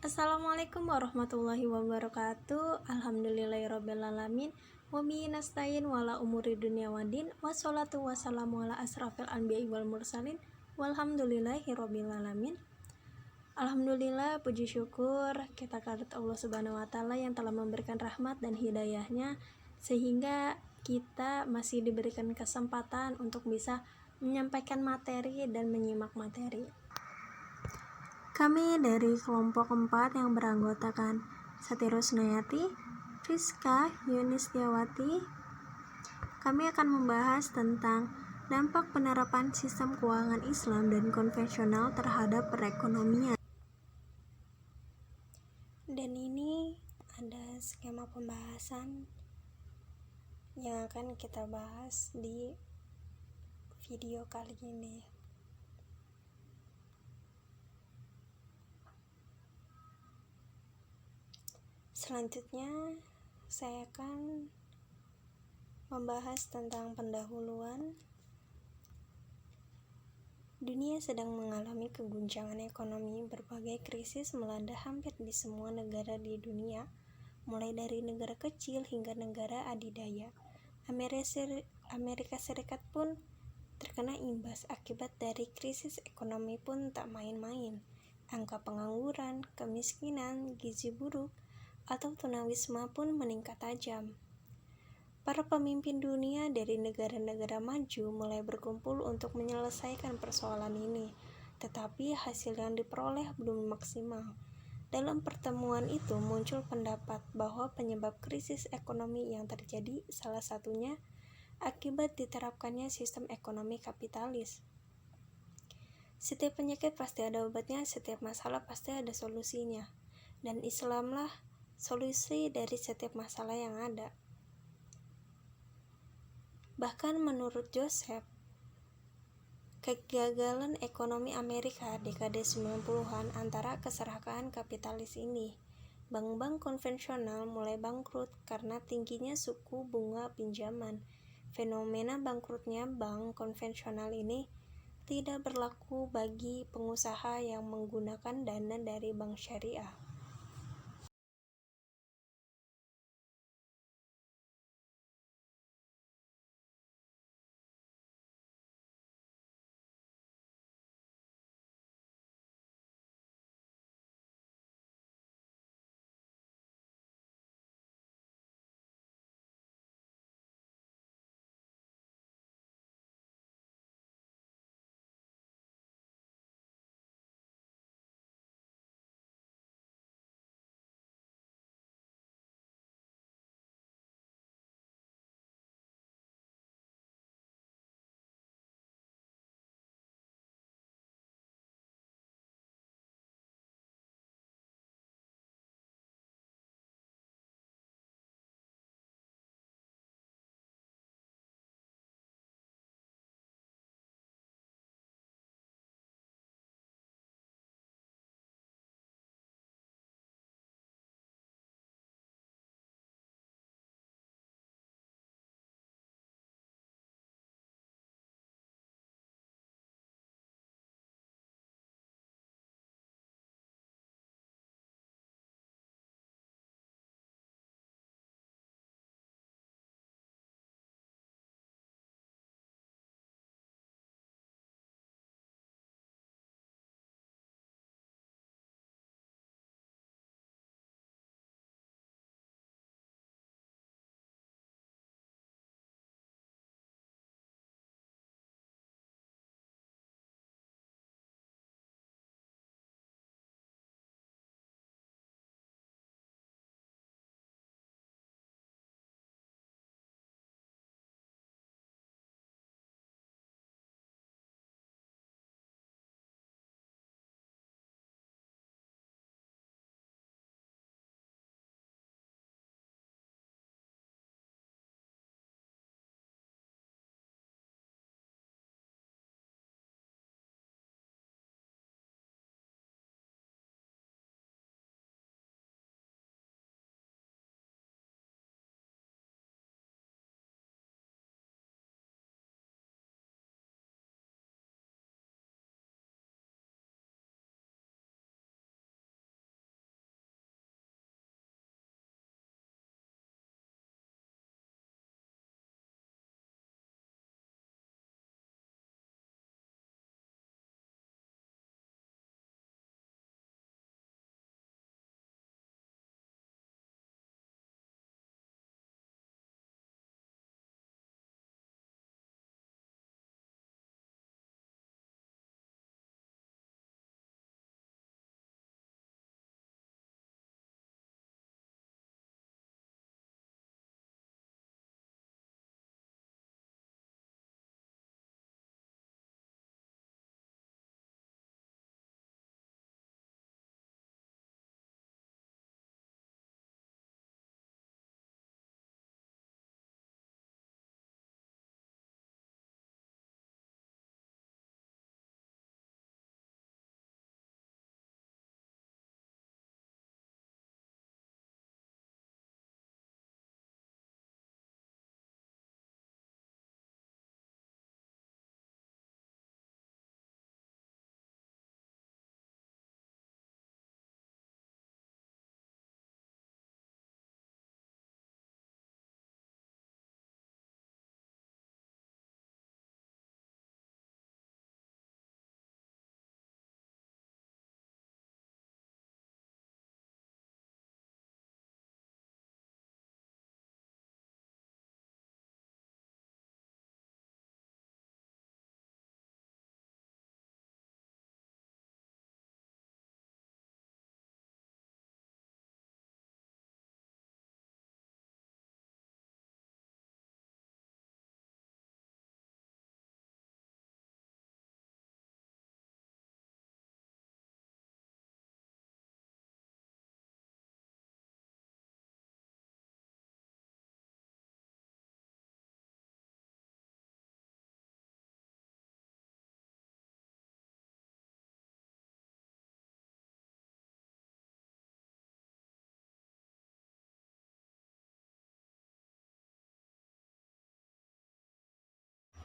Assalamualaikum warahmatullahi wabarakatuh. Alhamdulillahirrabbilalamin. Wabihi nasta'in wala umuri dunia waddin. Wassalatu wassalamu ala asrafil anbiya'i wal mursalin. Walhamdulillahirrabbilalamin. Alhamdulillah, puji syukur kita kehadirat Allah Subhanahu wa Ta'ala yang telah memberikan rahmat dan hidayahnya, sehingga kita masih diberikan kesempatan untuk bisa menyampaikan materi dan menyimak materi. Kami dari kelompok 4 yang beranggotakan Satirus Nayati, Friska Yunistiawati. Kami akan membahas tentang dampak penerapan sistem keuangan Islam dan konvensional terhadap perekonomian. Dan ini ada skema pembahasan yang akan kita bahas di video kali ini. Selanjutnya, saya akan membahas tentang pendahuluan. Dunia sedang mengalami keguncangan ekonomi. Berbagai krisis melanda hampir di semua negara di dunia, mulai dari negara kecil hingga negara adidaya. Amerika Serikat pun terkena imbas. Akibat dari krisis ekonomi pun tak main-main. Angka pengangguran, kemiskinan, gizi buruk, atau tunawisma pun meningkat tajam. Para pemimpin dunia dari negara-negara maju mulai berkumpul untuk menyelesaikan persoalan ini, tetapi hasil yang diperoleh belum maksimal. Dalam pertemuan itu muncul pendapat bahwa penyebab krisis ekonomi yang terjadi salah satunya akibat diterapkannya sistem ekonomi kapitalis. Setiap penyakit pasti ada obatnya, setiap masalah pasti ada solusinya, dan Islamlah solusi dari setiap masalah yang ada. Bahkan menurut Joseph, kegagalan ekonomi Amerika dekade 90-an antara keserakahan kapitalis ini. Bank-bank konvensional mulai bangkrut karena tingginya suku bunga pinjaman. Fenomena bangkrutnya bank konvensional ini tidak berlaku bagi pengusaha yang menggunakan dana dari bank syariah.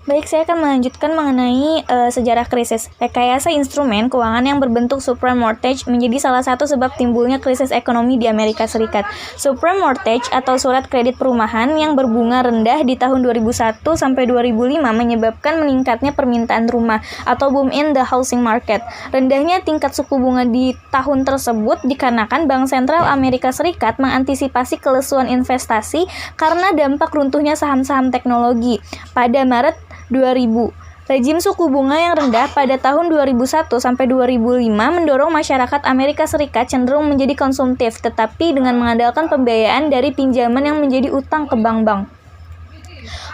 Baik, saya akan melanjutkan mengenai sejarah krisis. Rekayasa instrumen keuangan yang berbentuk subprime mortgage menjadi salah satu sebab timbulnya krisis ekonomi di Amerika Serikat. Subprime mortgage atau surat kredit perumahan yang berbunga rendah di tahun 2001 sampai 2005 menyebabkan meningkatnya permintaan rumah atau boom in the housing market. Rendahnya tingkat suku bunga di tahun tersebut dikarenakan Bank Sentral Amerika Serikat mengantisipasi kelesuan investasi karena dampak runtuhnya saham-saham teknologi. Pada Maret 2000, rejim suku bunga yang rendah pada tahun 2001 sampai 2005 mendorong masyarakat Amerika Serikat cenderung menjadi konsumtif, tetapi dengan mengandalkan pembiayaan dari pinjaman yang menjadi utang ke bank-bank.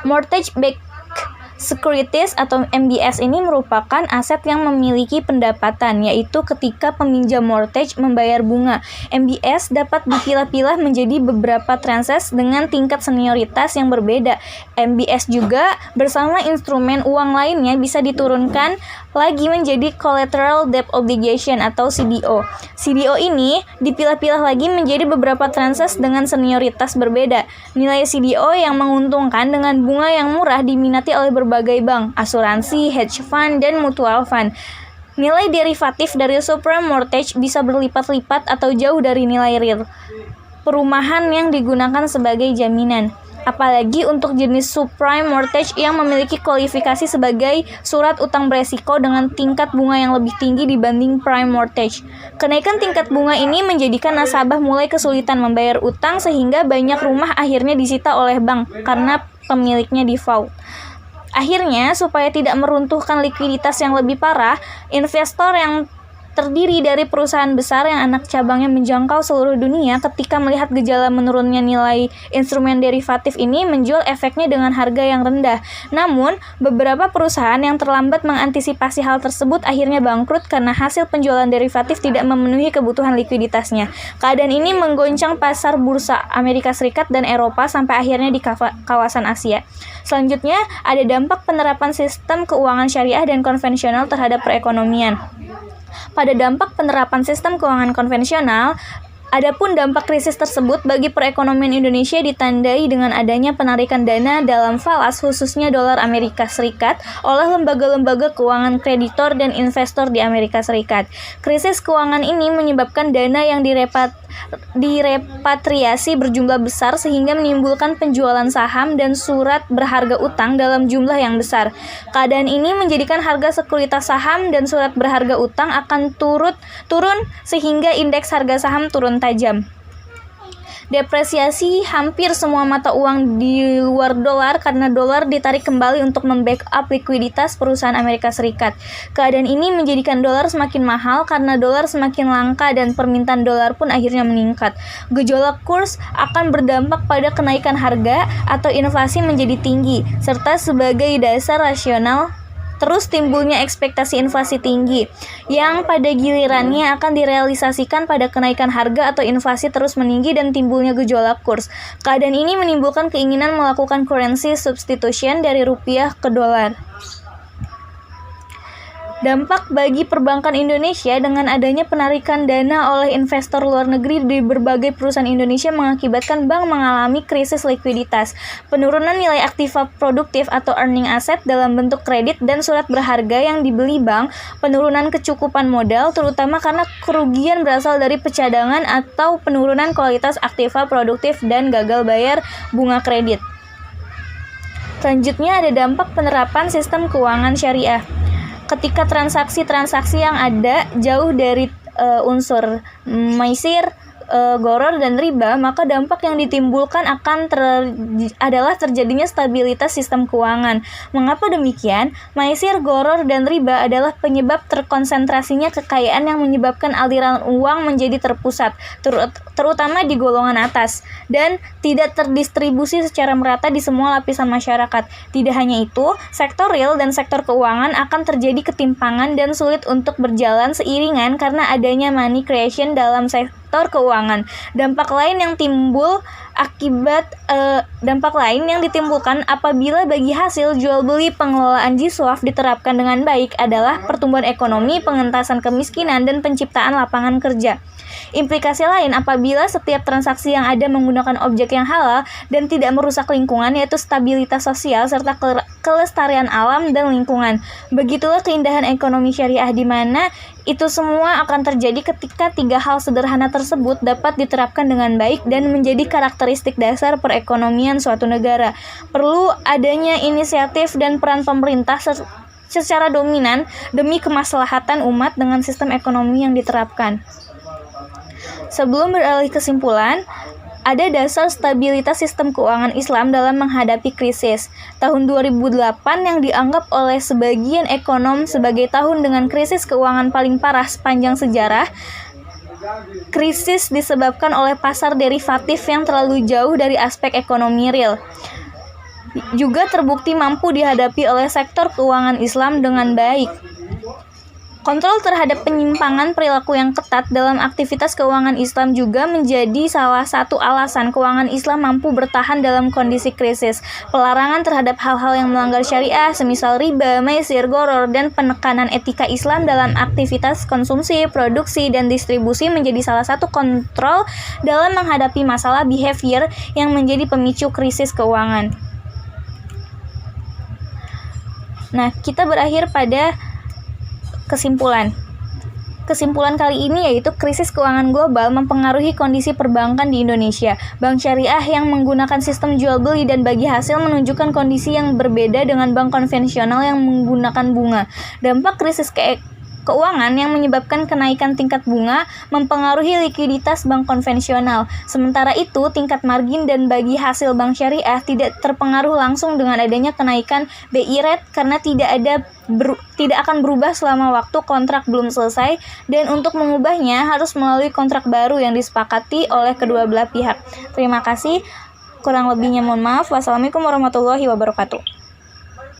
Mortgage-backed securities atau MBS ini merupakan aset yang memiliki pendapatan, yaitu ketika peminjam mortgage membayar bunga. MBS dapat dipilah-pilah menjadi beberapa tranches dengan tingkat senioritas yang berbeda. MBS juga bersama instrumen uang lainnya bisa diturunkan lagi menjadi collateral debt obligation atau CDO. CDO ini dipilah-pilah lagi menjadi beberapa tranches dengan senioritas berbeda. Nilai CDO yang menguntungkan dengan bunga yang murah diminati oleh berbagai bank, asuransi, hedge fund, dan mutual fund. Nilai derivatif dari subprime mortgage bisa berlipat-lipat atau jauh dari nilai real perumahan yang digunakan sebagai jaminan. Apalagi untuk jenis subprime mortgage yang memiliki kualifikasi sebagai surat utang beresiko dengan tingkat bunga yang lebih tinggi dibanding prime mortgage. Kenaikan tingkat bunga ini menjadikan nasabah mulai kesulitan membayar utang sehingga banyak rumah akhirnya disita oleh bank karena pemiliknya default. Akhirnya, supaya tidak meruntuhkan likuiditas yang lebih parah, investor yang terdiri dari perusahaan besar yang anak cabangnya menjangkau seluruh dunia ketika melihat gejala menurunnya nilai instrumen derivatif ini menjual efeknya dengan harga yang rendah. Namun, beberapa perusahaan yang terlambat mengantisipasi hal tersebut akhirnya bangkrut karena hasil penjualan derivatif tidak memenuhi kebutuhan likuiditasnya. Keadaan ini menggoncang pasar bursa Amerika Serikat dan Eropa sampai akhirnya di kawasan Asia. Selanjutnya, ada dampak penerapan sistem keuangan syariah dan konvensional terhadap perekonomian. Pada dampak penerapan sistem keuangan konvensional, adapun dampak krisis tersebut bagi perekonomian Indonesia ditandai dengan adanya penarikan dana dalam falas khususnya dolar Amerika Serikat oleh lembaga-lembaga keuangan kreditor dan investor di Amerika Serikat. Krisis keuangan ini menyebabkan dana yang direpatriasi berjumlah besar sehingga menimbulkan penjualan saham dan surat berharga utang dalam jumlah yang besar. Keadaan ini menjadikan harga sekuritas saham dan surat berharga utang akan turun sehingga indeks harga saham turun tajam. Depresiasi hampir semua mata uang di luar dolar karena dolar ditarik kembali untuk membackup likuiditas perusahaan Amerika Serikat. Keadaan ini menjadikan dolar semakin mahal karena dolar semakin langka dan permintaan dolar pun akhirnya meningkat. Gejolak kurs akan berdampak pada kenaikan harga atau inflasi menjadi tinggi, serta sebagai dasar rasional terus timbulnya ekspektasi inflasi tinggi, yang pada gilirannya akan direalisasikan pada kenaikan harga atau inflasi terus meninggi dan timbulnya gejolak kurs. Keadaan ini menimbulkan keinginan melakukan currency substitution dari rupiah ke dolar. Dampak bagi perbankan Indonesia dengan adanya penarikan dana oleh investor luar negeri di berbagai perusahaan Indonesia mengakibatkan bank mengalami krisis likuiditas, penurunan nilai aktiva produktif atau earning asset dalam bentuk kredit dan surat berharga yang dibeli bank, penurunan kecukupan modal terutama karena kerugian berasal dari pencadangan atau penurunan kualitas aktiva produktif dan gagal bayar bunga kredit. Selanjutnya ada dampak penerapan sistem keuangan syariah. Ketika transaksi-transaksi yang ada jauh dari unsur maisir, gharar dan riba, maka dampak yang ditimbulkan adalah terjadinya stabilitas sistem keuangan. Mengapa demikian? Maisir, gharar dan riba adalah penyebab terkonsentrasinya kekayaan yang menyebabkan aliran uang menjadi terpusat, terutama di golongan atas, dan tidak terdistribusi secara merata di semua lapisan masyarakat. Tidak hanya itu, sektor real dan sektor keuangan akan terjadi ketimpangan dan sulit untuk berjalan seiringan karena adanya money creation dalam sektor keuangan. Dampak lain yang ditimbulkan apabila bagi hasil jual beli pengelolaan JISWAF diterapkan dengan baik adalah pertumbuhan ekonomi, pengentasan kemiskinan, dan penciptaan lapangan kerja. Implikasi lain apabila setiap transaksi yang ada menggunakan objek yang halal dan tidak merusak lingkungan, yaitu stabilitas sosial serta kelestarian alam dan lingkungan. Begitulah keindahan ekonomi syariah, di mana itu semua akan terjadi ketika tiga hal sederhana tersebut dapat diterapkan dengan baik dan menjadi karakteristik dasar perekonomian suatu negara. Perlu adanya inisiatif dan peran pemerintah secara dominan demi kemaslahatan umat dengan sistem ekonomi yang diterapkan. Sebelum beralih kesimpulan, ada dasar stabilitas sistem keuangan Islam dalam menghadapi krisis. Tahun 2008 yang dianggap oleh sebagian ekonom sebagai tahun dengan krisis keuangan paling parah sepanjang sejarah. Krisis disebabkan oleh pasar derivatif yang terlalu jauh dari aspek ekonomi real. Juga terbukti mampu dihadapi oleh sektor keuangan Islam dengan baik. Kontrol terhadap penyimpangan perilaku yang ketat dalam aktivitas keuangan Islam juga menjadi salah satu alasan keuangan Islam mampu bertahan dalam kondisi krisis. Pelarangan terhadap hal-hal yang melanggar syariah, semisal riba, maisir, gharar, dan penekanan etika Islam dalam aktivitas konsumsi, produksi, dan distribusi menjadi salah satu kontrol dalam menghadapi masalah behavior yang menjadi pemicu krisis keuangan. Nah, kita berakhir pada kesimpulan. Kesimpulan kali ini yaitu krisis keuangan global mempengaruhi kondisi perbankan di Indonesia. Bank syariah yang menggunakan sistem jual beli dan bagi hasil menunjukkan kondisi yang berbeda dengan bank konvensional yang menggunakan bunga. Dampak krisis keuangan yang menyebabkan kenaikan tingkat bunga mempengaruhi likuiditas bank konvensional. Sementara itu, tingkat margin dan bagi hasil bank syariah tidak terpengaruh langsung dengan adanya kenaikan BI rate karena tidak akan berubah selama waktu kontrak belum selesai, dan untuk mengubahnya harus melalui kontrak baru yang disepakati oleh kedua belah pihak. Terima kasih. Kurang lebihnya mohon maaf. Wassalamualaikum warahmatullahi wabarakatuh.